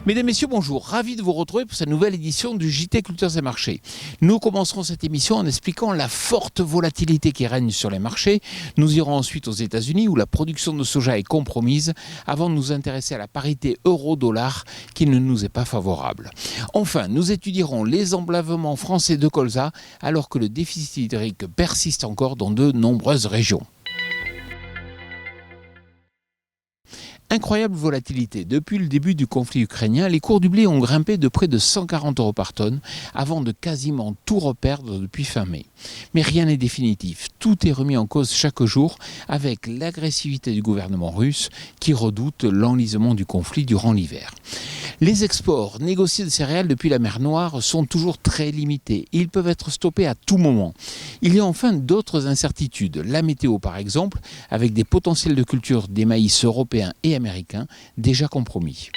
Mesdames, Messieurs, bonjour. Ravi de vous retrouver pour cette nouvelle édition du JT Cultures et Marchés. Nous commencerons cette émission en expliquant la forte volatilité qui règne sur les marchés. Nous irons ensuite aux États-Unis où la production de soja est compromise avant de nous intéresser à la parité euro-dollar qui ne nous est pas favorable. Enfin, nous étudierons les emblavements français de colza alors que le déficit hydrique persiste encore dans de nombreuses régions. Incroyable volatilité. Depuis le début du conflit ukrainien, les cours du blé ont grimpé de près de 140 € par tonne avant de quasiment tout reperdre depuis fin mai. Mais rien n'est définitif. Tout est remis en cause chaque jour avec l'agressivité du gouvernement russe qui redoute l'enlisement du conflit durant l'hiver. Les exports négociés de céréales depuis la mer Noire sont toujours très limités. Ils peuvent être stoppés à tout moment. Il y a enfin d'autres incertitudes. La météo par exemple, avec des potentiels de culture des maïs européens et américains déjà compromis.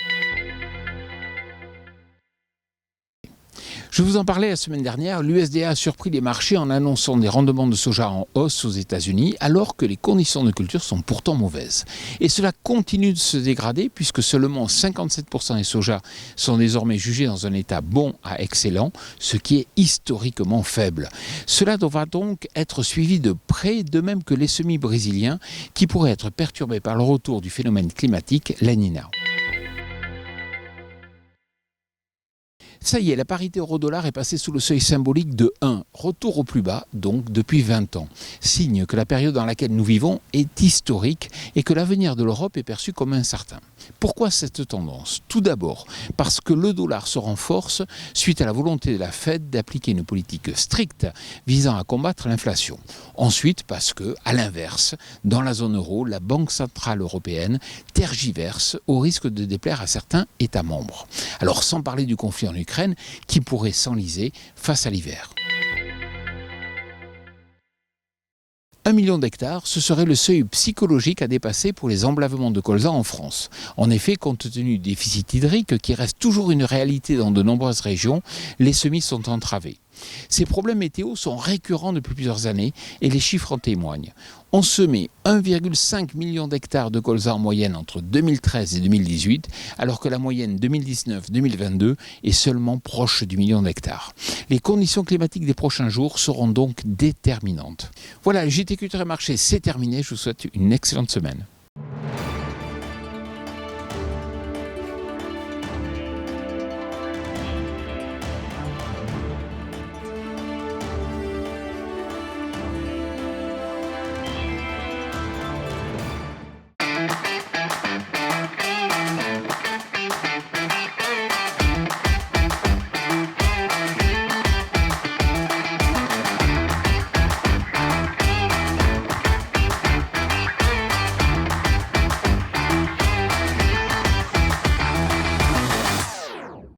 Je vous en parlais la semaine dernière, l'USDA a surpris les marchés en annonçant des rendements de soja en hausse aux États-Unis alors que les conditions de culture sont pourtant mauvaises. Et cela continue de se dégrader puisque seulement 57% des sojas sont désormais jugés dans un état bon à excellent, ce qui est historiquement faible. Cela devra donc être suivi de près, de même que les semis brésiliens qui pourraient être perturbés par le retour du phénomène climatique La Niña. Ça y est, la parité euro-dollar est passée sous le seuil symbolique de 1, retour au plus bas, donc depuis 20 ans. Signe que la période dans laquelle nous vivons est historique et que l'avenir de l'Europe est perçu comme incertain. Pourquoi cette tendance ? Tout d'abord, parce que le dollar se renforce suite à la volonté de la Fed d'appliquer une politique stricte visant à combattre l'inflation. Ensuite, parce que, à l'inverse, dans la zone euro, la Banque centrale européenne tergiverse au risque de déplaire à certains États membres. Alors, sans parler du conflit en Ukraine, qui pourrait s'enliser face à l'hiver. 1 million d'hectares, ce serait le seuil psychologique à dépasser pour les emblavements de colza en France. En effet, compte tenu du déficit hydrique qui reste toujours une réalité dans de nombreuses régions, les semis sont entravés. Ces problèmes météo sont récurrents depuis plusieurs années et les chiffres en témoignent. On semait 1,5 million d'hectares de colza en moyenne entre 2013 et 2018, alors que la moyenne 2019-2022 est seulement proche du million d'hectares. Les conditions climatiques des prochains jours seront donc déterminantes. Voilà, le JT Culture et Marché, c'est terminé. Je vous souhaite une excellente semaine.